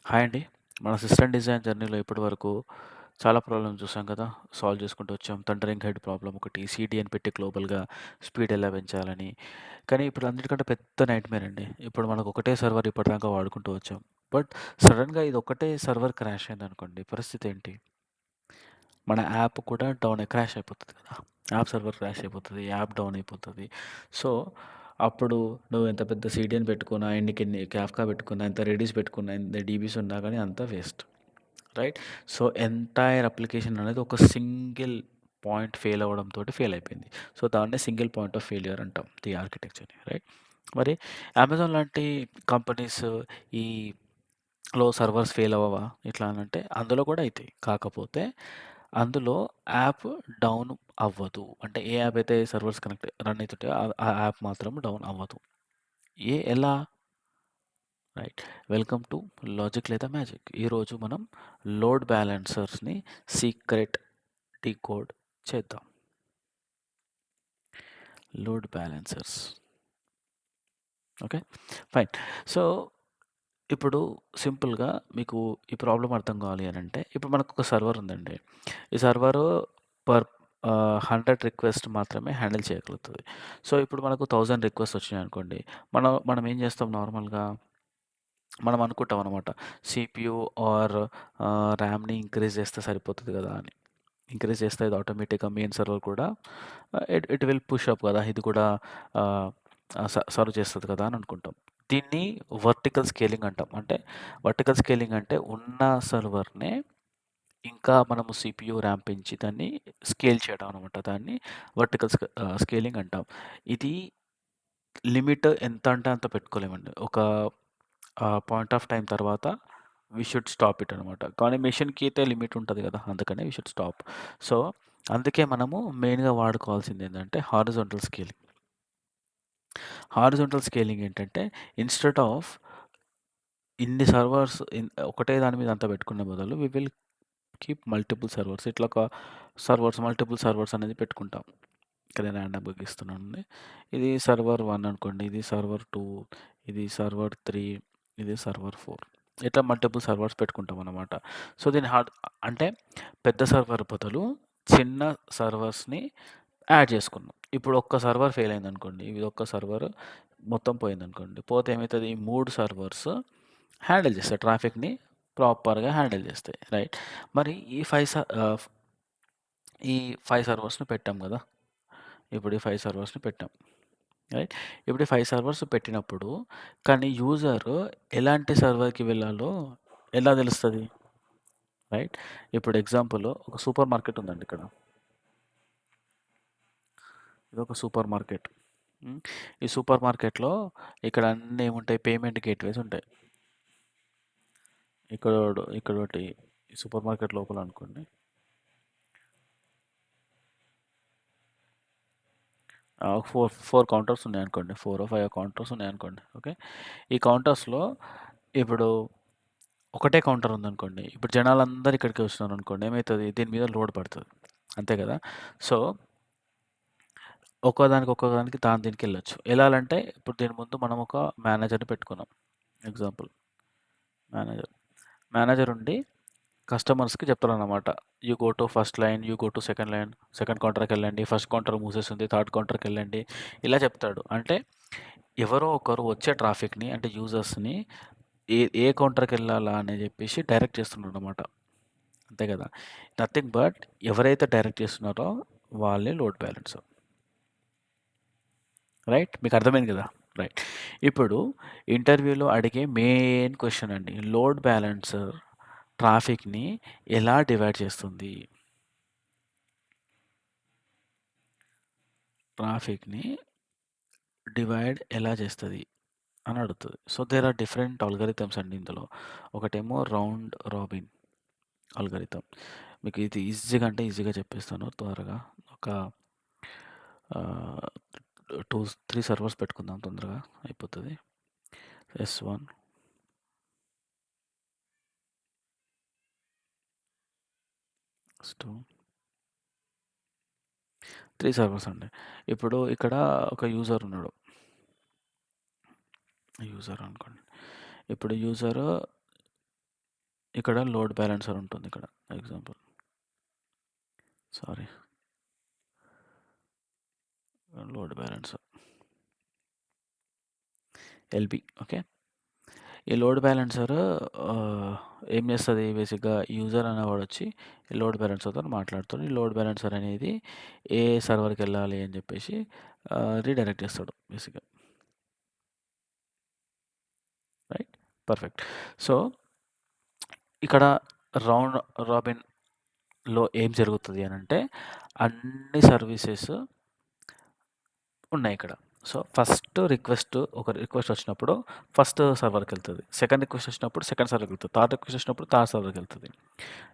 Hi అండి. మన system design జర్నీలో ఇప్పటివరకు చాలా ప్రాబ్లమ్స్ చూసాం కదా! సాల్వ్ చేసుకుంటూ వచ్చాం. థండరింగ్ హెడ్ ప్రాబ్లమ్ ఒకటి, సీడీ అని పెట్టి గ్లోబల్‌గా స్పీడ్ ఎలా పెంచాలని. కానీ ఇప్పుడు అన్నిటికంటే పెద్ద నైట్‌మేర్ అండి. ఇప్పుడు మనకు ఒకటే సర్వర్ ఇప్పటిదాకా వాడుకుంటూ వచ్చాం. బట్ సడెన్‌గా ఇది ఒక్కటే సర్వర్ క్రాష్ అయిందనుకోండి పరిస్థితి ఏంటి? మన యాప్ కూడా క్రాష్ అయిపోతది కదా! యాప్ సర్వర్ క్రాష్ అయిపోతది. యాప్ డౌన్ అయిపోతది. సో, అప్పుడు నువ్వు ఎంత పెద్ద సీడీఎన్ పెట్టుకున్నా, ఎన్నికెన్ని కాఫ్కా పెట్టుకున్నా, ఎంత రెడిస్ పెట్టుకున్నా, ఎంత డీబీస్ ఉన్నా గానీ అంతా waste. Right? So, entire application అనేది ఒక సింగిల్ పాయింట్ ఫెయిల్ అవ్వడంతోటి ఫెయిల్ అయిపోయింది. సో, దాన్నే సింగిల్ పాయింట్ ఆఫ్ ఫెయిల్యూర్ అంటాం. ది ఆర్కిటెక్చర్‌ని. రైట్? మరి అమెజాన్ లాంటి కంపెనీస్ ఈ సర్వర్స్ ఫెయిల్ అవ్వవా? ఇట్లా అనంటే అందులో కూడా అయితాయి. కాకపోతే అందులో యాప్ డౌన్ అవ్వదు. అంటే ఏ యాప్ అయితే సర్వర్స్ కనెక్ట్ రన్ అయితుంటాయో ఆ యాప్ మాత్రం డౌన్ అవ్వదు. ఎలా? రైట్. వెల్కమ్ టు లాజిక్ లేదా మ్యాజిక్. ఈరోజు మనం లోడ్ బ్యాలెన్సర్స్‌ని సీక్రెట్ డీకోడ్ చేద్దాం. Load balancers. Okay. Fine. So, ఇప్పుడు సింపుల్‌గా మీకు ఈ ప్రాబ్లమ్ అర్థం కావాలి అనంటే, ఇప్పుడు మనకొక సర్వర్ ఉందండి. ఈ సర్వరు పర్ 100 రిక్వెస్ట్ మాత్రమే హ్యాండిల్ చేయగలుగుతది. సో, ఇప్పుడు మనకు 1000 రిక్వెస్ట్ వచ్చినాయనుకోండి. మనం ఏం చేస్తాం నార్మల్‌గా? మనం అనుకుంటాం అనమాట. సీపీయూ ఆర్ ర్యామ్‌ని ఇంక్రీజ్ చేస్తే సరిపోతది కదా! అని. ఇంక్రీజ్ చేస్తే ఇది ఆటోమేటిక్‌గా మెయిన్ సర్వర్ కూడా it it will push up కదా! ఇది కూడా ఆహ్, సర్వ్ చేస్తది కదా! అని అనుకుంటాం. దీన్ని వర్టికల్ స్కేలింగ్ అంటాం. అంటే వర్టికల్ స్కేలింగ్ అంటే ఉన్న సర్వర్‌నే ఇంకా మనము సీపీయూ, ర్యామ్ పెంచి దాన్ని స్కేల్ చేయడం అనమాట. దాన్ని స్కేలింగ్ అంటాం. ఇది లిమిట్ ఎంత అంటే అంత పెట్టుకోలేమండి. ఒక పాయింట్ ఆఫ్ టైమ్ తర్వాత వి షుడ్ స్టాప్ ఇట్ అనమాట. కానీ మెషిన్‌కి అయితే లిమిట్ ఉంటది కదా! అందుకనే వి షుడ్ స్టాప్. సో, అందుకే మనము మెయిన్‌గా వాడుకోవాల్సింది ఏందంటే హారిజాంటల్ స్కేలింగ్. హారిజాంటల్ స్కేలింగ్ ఏంటంటే ఇన్‌స్టెడ్ ఆఫ్ ఇన్ని సర్వర్స్ ఒకటే దాని మీద అంతా పెట్టుకునే బదులు we will keep multiple servers. ఇట్లా ఒక మల్టిపుల్ సర్వర్స్ అనేది పెట్టుకుంటాం. ఇక్కడ నేను ర్యాండమ్‌గా గీస్తున్నానండి. ఇది సర్వర్ 1 అనుకోండి. ఇది సర్వర్ 2, ఇది సర్వర్ 3, ఇది సర్వర్ 4. ఇట్లా మల్టిపుల్ సర్వర్స్ పెట్టుకుంటామనమాట. సో, దీని అంటే పెద్ద సర్వర్ బదులు చిన్న సర్వర్స్‌ని యాడ్ చేసుకున్నాం. ఇప్పుడు ఒక్క సర్వర్ ఫెయిల్ అయిందనుకోండి. ఇది ఒక్క సర్వర్ మొత్తం పోయిందనుకోండి. పోతే ఏమైతది? ఈ 3 సర్వర్స్ హ్యాండిల్ చేస్తాయి. ట్రాఫిక్‌ని ప్రాపర్‌గా హ్యాండిల్ చేస్తాయి. రైట్? మరి ఈ 5 సర్వర్స్‌ని పెట్టాం గదా! ఇప్పుడు ఈ 5 సర్వర్స్‌ని పెట్టాం. రైట్? ఇప్పుడు ఈ 5 సర్వర్స్ పెట్టినప్పుడు కానీ యూజర్ ఎలాంటి సర్వర్‌కి వెళ్ళాలో ఎలా తెలుస్తది? రైట్? ఇప్పుడు ఎగ్జాంపుల్ ఒక సూపర్ మార్కెట్ ఉందండి ఇక్కడ. ఇదొక సూపర్ మార్కెట్. హ్మ్. ఈ సూపర్ మార్కెట్‌లో ఇక్కడ అన్నీ ఏముంటాయి? పేమెంట్ గేట్‌వేస్ ఉంటాయి. ఇక్కడోటి ఈ సూపర్ మార్కెట్ లోపల అనుకోండి. 4 కౌంటర్స్ ఉన్నాయనుకోండి. 4 5 కౌంటర్స్ ఉన్నాయనుకోండి. ఓకే. ఈ కౌంటర్స్‌లో ఇప్పుడు ఒకటే కౌంటర్ ఉందనుకోండి. ఇప్పుడు జనాలందరూ ఇక్కడికే వస్తున్నారనుకోండి. ఏమైతది? దీని మీద లోడ్ పడతది. అంతే కదా! సో, ఒక్కోదానికి దీనికెళ్ళొచ్చు. ఎలాలంటే ఇప్పుడు దీని ముందు మనం ఒక మేనేజర్‌ని పెట్టుకున్నాం. Example manager. మేనేజర్ ఉండి కస్టమర్స్‌కి చెప్తారనమాట. You go to first line, you go to second line, సెకండ్ కౌంటర్‌కెళ్ళండి, ఫస్ట్ కౌంటర్ మూసేసుంది, థర్డ్ కౌంటర్‌కెళ్ళండి. ఇలా చెప్తాడు. అంటే ఎవరో ఒకరు వచ్చే ట్రాఫిక్‌ని అంటే యూజర్స్‌ని ఏ కౌంటర్‌కెళ్ళాలా అని చెప్పేసి డైరెక్ట్ చేస్తున్నాడనమాట. అంతే కదా! నథింగ్ బట్ ఎవరైతే డైరెక్ట్ చేస్తున్నారో వాళ్ళే లోడ్ బ్యాలెన్సర్. రైట్? మీకు అర్థమైంది కదా! రైట్. ఇప్పుడు ఇంటర్వ్యూలో అడిగే మెయిన్ క్వెషన్ అండి. లోడ్ బ్యాలెన్సర్ ట్రాఫిక్‌ని ఎలా డివైడ్ చేస్తుంది? ట్రాఫిక్‌ని డివైడ్ ఎలా చేస్తది అని అడుగుతది. So, there are different algorithms అండి ఇందులో. ఒకటేమో రౌండ్ రాబిన్ అల్గోరిథం. మీకు ఇది ఈజీగా అంటే ఈజీగా చెప్పేస్తాను త్వరగా. ఒక ఆహ్, 3 సర్వర్స్ పెట్టుకుందాం తొందరగా అయిపోతది. S1, S2, 3 సర్వర్స్ అండి. ఇప్పుడు ఇక్కడ ఒక యూజర్ ఉన్నాడు. యూజర్ అనుకోండి. ఇప్పుడు యూజర్ ఇక్కడ లోడ్ బ్యాలెన్సర్ ఉంటుంది ఇక్కడ. Example. Sorry. Load balancer. LB. Okay. ఈ లోడ్ బ్యాలెన్సర్ ఏం చేస్తది బేసిక్‌గా యూజర్ అనేవాడొచ్చి ఈ లోడ్ బ్యాలెన్సర్‌తోని మాట్లాడుతాడు. ఈ లోడ్ బ్యాలెన్సర్ అనేది ఏ సర్వర్‌కెళ్ళాలి అని చెప్పేసి రీడైరెక్ట్ చేస్తాడు బేసిక్‌గా. రైట్? పర్ఫెక్ట్. సో, ఇక్కడ రౌండ్ రాబిన్‌లో ఏం జరుగుతది అనంటే అన్ని సర్వీసెస్ ఉన్నాయిక్కడ. సో, ఫస్ట్ ఒక రిక్వెస్ట్ వచ్చినప్పుడు ఫస్ట్ సర్వర్‌కెళ్తది. సెకండ్ రిక్వెస్ట్ వచ్చినప్పుడు సెకండ్ సర్వర్‌కెళ్తది. థర్డ్ రిక్వెస్ట్ వచ్చినప్పుడు థర్డ్ సర్వర్‌కెళ్తది.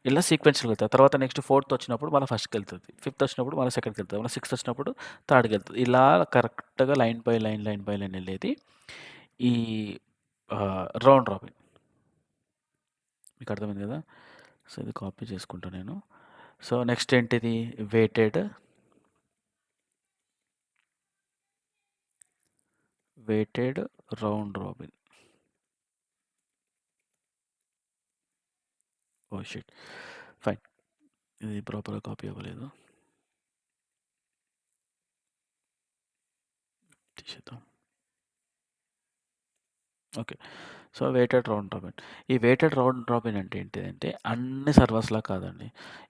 ఇలా సీక్వెన్షియల్‌గా వెళ్తది. తర్వాత నెక్స్ట్ ఫోర్త్ వచ్చినప్పుడు మళ్ళా ఫస్ట్‌కెళ్తది. ఫిఫ్త్ వచ్చినప్పుడు మళ్ళా సెకండ్‌కెళ్తది. మళ్ళా సిక్స్త్ వచ్చినప్పుడు థర్డ్‌కెళ్తది. ఇలా కరెక్ట్‌గా line by line, line by line ఎళ్ళేది ఈ రౌండ్ రాబిన్. మీకు అర్థమైంది కదా! సో, ఇది కాపీ చేసుకుంటా నేను. సో, నెక్స్ట్ ఏంటిది weighted round robin. Oh! Shit. Fine. ఇది ప్రాపర్‌గా కాపీ అవ్వలేదు. తీసేద్దాం. Okay. So, weighted round robin. ఈ వెయిటెడ్ రౌండ్ రాబిన్ అంటే ఏంటిదంటే అన్ని సర్వర్స్‌లా కాదండి.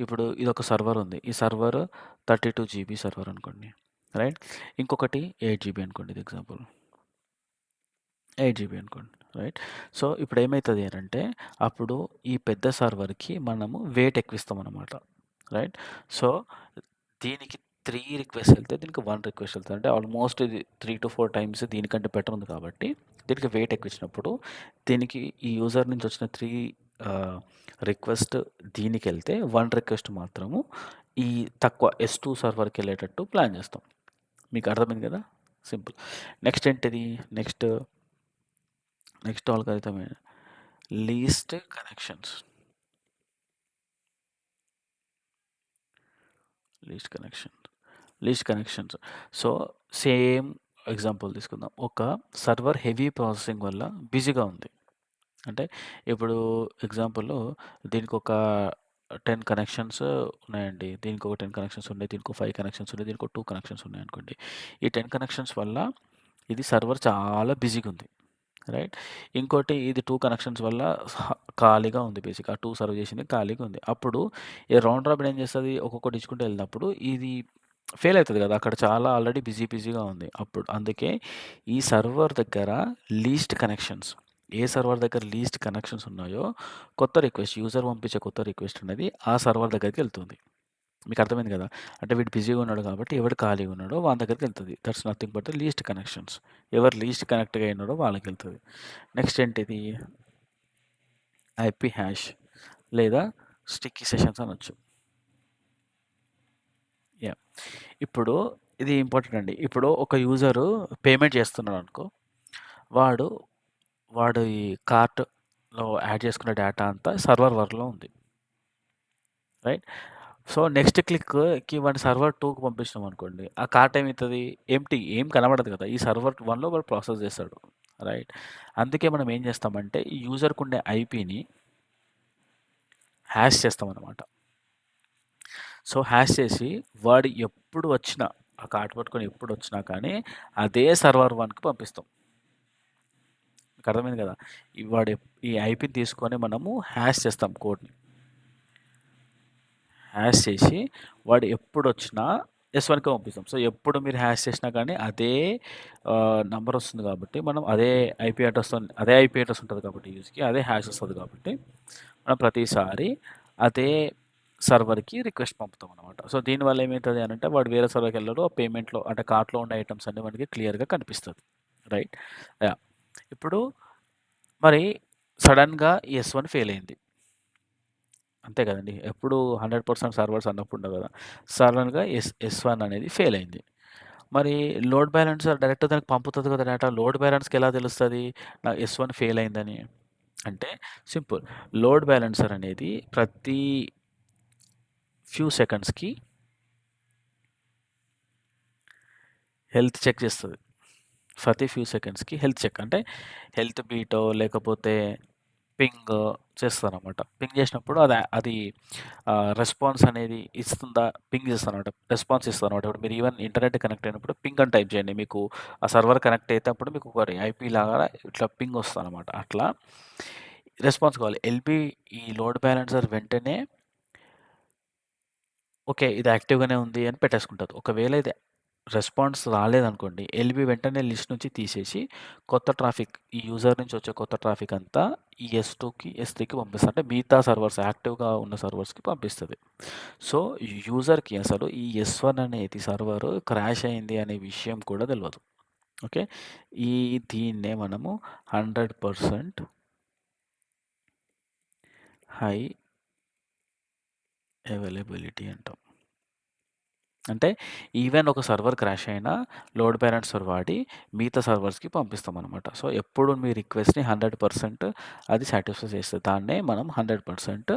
ఇప్పుడు ఇదొక సర్వర్ ఉంది. ఈ సర్వర్ 32 జీబీ సర్వర్ అనుకోండి. రైట్? ఇంకొకటి 8 జీబీ అనుకోండి ఇది ఎగ్జాంపుల్. 8 జీబీ అనుకోండి. రైట్? సో, ఇప్పుడు ఏమైతది అనంటే అప్పుడు ఈ పెద్ద సర్వర్‌కి మనము వెయిట్ ఎక్కువిస్తామనమాట. రైట్? సో, దీనికి 3 రిక్వెస్ట్ ఎళ్తే దీనికి 1 రిక్వెస్ట్ ఎళ్తది. అంటే ఆల్మోస్ట్ ఇది 3-4 టైమ్స్ దీనికంటే బెటర్ ఉంది కాబట్టి దీనికి వెయిట్ ఎక్కువిచ్చినప్పుడు దీనికి ఈ యూజర్ నుంచి వచ్చిన 3 ఆహ్, రిక్వెస్ట్ దీనికెళ్తే 1 రిక్వెస్ట్ మాత్రము ఈ తక్కువ S2 సర్వర్‌కెళ్ళేటట్టు ప్లాన్ చేస్తాం. మీకు అర్థమైంది కదా! సింపుల్. నెక్స్ట్ ఏంటిది? Next algorithm least connections. Least connection. Least connections. So, same example తీసుకుందాం. ఒక సర్వర్ హెవీ ప్రాసెసింగ్ వల్ల బిజీగా ఉంది. అంటే ఇప్పుడు ఎగ్జాంపుల్ దీనికొక 10 కనెక్షన్స్ ఉన్నాయండి. దీనికొక 10 కనెక్షన్స్ ఉన్నాయి. దీనికో 5 కనెక్షన్స్ ఉన్నాయి. దీనికో 2 కనెక్షన్స్ ఉన్నాయనుకోండి. ఈ 10 కనెక్షన్స్ వల్ల ఇది సర్వర్ చాలా బిజీగా ఉంది. రైట్? ఇంకోటి ఇది 2 కనెక్షన్స్ వల్ల ఖాళీగా ఉంది బేసిక్‌గా. ఆ 2 సర్వ్ చేసింది ఖాళీగా ఉంది. అప్పుడు ఈ రౌండ్ రాబిన్ ఏం చేస్తది? ఒక్కొక్కటి ఇచ్చుకుంటూ వెళ్ళినప్పుడు ఇది ఫెయిల్ అయితది కదా! అక్కడ చాలా ఆల్రెడీ బిజీగా ఉంది. అప్పుడు అందుకే ఈ సర్వర్ దగ్గర లీస్ట్ కనెక్షన్స్ ఏ సర్వర్ దగ్గర లీస్ట్ కనెక్షన్స్ ఉన్నాయో కొత్త రిక్వెస్ట్ యూజర్ పంపించే కొత్త రిక్వెస్ట్ అనేది ఆ సర్వర్ దగ్గరికెళ్తుంది. మీకు అర్థమైంది కదా! అంటే వీడు బిజీగా ఉన్నాడు కాబట్టి ఎవడు ఖాళీగా ఉన్నాడో వాని దగ్గరికెళ్తది. That's nothing but the least connections. ఎవరు లీస్ట్ కనెక్ట్‌గా అయినాడో వాళ్ళకెళ్తది. నెక్స్ట్ ఏంటిది? ఐపీ హ్యాష్ లేదా స్టిక్కీ సెషన్స్ అనొచ్చు. యాహ్! ఇప్పుడు ఇది ఇంపార్టెంట్ అండి. ఇప్పుడు ఒక యూజరు పేమెంట్ చేస్తున్నాడనుకో, వాడు వాడి కార్ట్‌లో యాడ్ చేసుకున్న డేటా అంతా సర్వర్ 1లో ఉంది. రైట్? సో, నెక్స్ట్ క్లిక్‌కి వాడిని సర్వర్ 2కి పంపించినామనుకోండి, ఆ కార్ట్ ఏమైతది? ఎంప్టీ ఏం కనబడదు కదా! ఈ సర్వర్ 1లో వాడు ప్రాసెస్ చేస్తాడు. రైట్? అందుకే మనం ఏం చేస్తామంటే, ఈ యూజర్‌కుండే ఐపీని హ్యాష్ చేస్తామనమాట. సో, హ్యాష్ చేసి వాడు ఎప్పుడు వచ్చినా, ఆ కార్ట్ పట్టుకొని ఎప్పుడొచ్చినా కానీ, అదే సర్వర్ 1కి పంపిస్తాం. మీకు అర్థమైంది కదా! ఈ ఐపీని తీసుకొని మనము హ్యాష్ చేస్తాం కోడ్‌ని. హ్యాష్ చేసి వాడు ఎప్పుడొచ్చినా S1కే పంపిస్తాం. సో, ఎప్పుడు మీరు హ్యాష్ చేసినా కానీ అదే నంబర్ వస్తుంది కాబట్టి మనం అదే ఐపీ అడ్రెస్ ఉంటది కాబట్టి యూజ్‌కి అదే హ్యాష్ వస్తది కాబట్టి మనం ప్రతిసారి అదే సర్వర్‌కి రిక్వెస్ట్ పంపుతామనమాట. సో, దీనివల్ల ఏమైతది అనంటే వాడు వేరే సర్వర్‌కెళ్ళడు. ఆ పేమెంట్‌లో అంటే కార్ట్‌లో ఉన్న ఐటెమ్స్ అన్నీ మనకి క్లియర్‌గా కనిపిస్తది. రైట్? యాహ్! ఇప్పుడు మరి సడెన్‌గా ఈ S1 ఫెయిల్ అయింది. అంతే కదండీ! ఎప్పుడు 100% సర్వర్స్ అన్నప్పుడు ఉండవు కదా! సడెన్‌గా S1 అనేది ఫెయిల్ అయింది. మరి లోడ్ బ్యాలెన్సర్ డైరెక్ట్ దానికి పంపుతది కదా డేటా. లోడ్ బ్యాలెన్స్‌కి ఎలా తెలుస్తది? నా S1 ఫెయిల్ అయిందని? అంటే సింపుల్. లోడ్ బ్యాలెన్సర్ అనేది ప్రతి ఫ్యూ సెకండ్స్‌కి హెల్త్ చెక్ చేస్తది. ప్రతి ఫ్యూ సెకండ్స్‌కి హెల్త్ చెక్ అంటే హెల్త్ బీటో లేకపోతే పింగ్ చేస్తాననమాట. పింగ్ చేసినప్పుడు అది రెస్పాన్స్ అనేది ఇస్తుందా? పింగ్ చేస్తాననమాట. రెస్పాన్స్ ఇస్తదనమాట. ఇప్పుడు మీరు ఈవెన్ ఇంటర్నెట్ కనెక్ట్ అయినప్పుడు పింగ్ అని టైప్ చేయండి. మీకు ఆ సర్వర్ కనెక్ట్ అయితే అప్పుడు మీకు ఒక ఐపీ లాగా ఇట్లా పింగ్ వస్తదనమాట. అట్లా రెస్పాన్స్ కావాలి. ఎల్‌బీ ఈ లోడ్ బ్యాలెన్సర్ వెంటనే ఓకే. ఇది యాక్టివ్‌గానే ఉంది అని పెట్టేసుకుంటది. ఒకవేళ ఇది రెస్పాన్స్ రాలేదనుకోండి, ఎల్‌బీ వెంటనే లిస్ట్ నుంచి తీసేసి కొత్త ట్రాఫిక్ ఈ యూజర్ నుంచి వచ్చే కొత్త ట్రాఫిక్ అంతా ఈ S2కి, S3కి పంపిస్తది. అంటే మిగతా సర్వర్స్ యాక్టివ్‌గా ఉన్న సర్వర్స్‌కి పంపిస్తది. సో, యూజర్‌కి అసలు ఈ S1 అనేది సర్వర్ క్రాష్ అయింది అనే విషయం కూడా తెలవదు. ఓకే. ఈ దీన్నే మనము 100% హై అవైలబిలిటీ అంటాం. అంటే ఈవెన్ ఒక సర్వర్ క్రాష్ అయినా లోడ్ బ్యాలెన్సర్ వాడి మిగతా సర్వర్స్‌కి పంపిస్తామనమాట. సో, ఎప్పుడు మీ రిక్వెస్ట్‌ని 100% అది సాటిస్ఫై చేస్తది. దాన్నే మనం 100%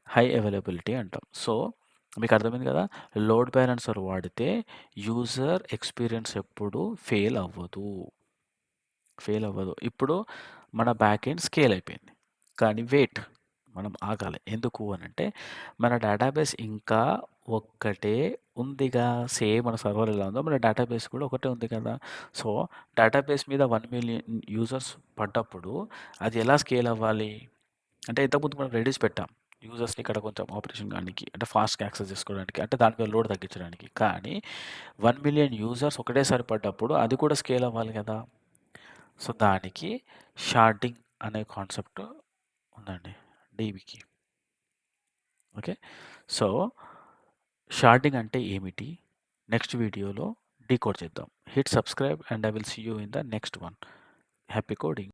హై అవైలబిలిటీ అంటాం. సో, మీకు అర్థమైంది కదా! లోడ్ బ్యాలెన్సర్ వాడితే యూజర్ ఎక్స్‌పీరియన్స్ ఎప్పుడు ఫెయిల్ అవ్వదు. ఇప్పుడు మన బ్యాక్ ఎండ్ స్కేల్ అయిపోయింది. కానీ వెయిట్ మనం ఆగాలి. ఎందుకు అనంటే మన డేటాబేస్ ఇంకా ఒక్కటే ఉందిగా. సేమ్ మన సర్వర్ ఎలా ఉందో మన డేటాబేస్ కూడా ఒకటే ఉంది కదా! సో, డేటాబేస్ మీద 1,000,000 యూజర్స్ పడ్డప్పుడు అది ఎలా స్కేల్ అవ్వాలి? అంటే ఇంతకుముందు మనం రెడీస్ పెట్టాం. యూజర్స్‌ని ఇక్కడ కొంచెం ఆపరేషన్ కానికి అంటే ఫాస్ట్‌గా యాక్సెస్ చేసుకోవడానికి అంటే దాని మీద లోడ్ తగ్గించడానికి. కానీ 1,000,000 యూజర్స్ ఒకటేసారి పడ్డప్పుడు అది కూడా స్కేల్ అవ్వాలి కదా! సో, దానికి షార్టింగ్ అనే కాన్సెప్ట్ ఉందండి డీబీకి. ఓకే. సో, షార్టింగ్ అంటే ఏమిటి? నెక్స్ట్ వీడియోలో డీకోడ్ చేద్దాం. Hit subscribe and I will see you in the next one. Happy coding.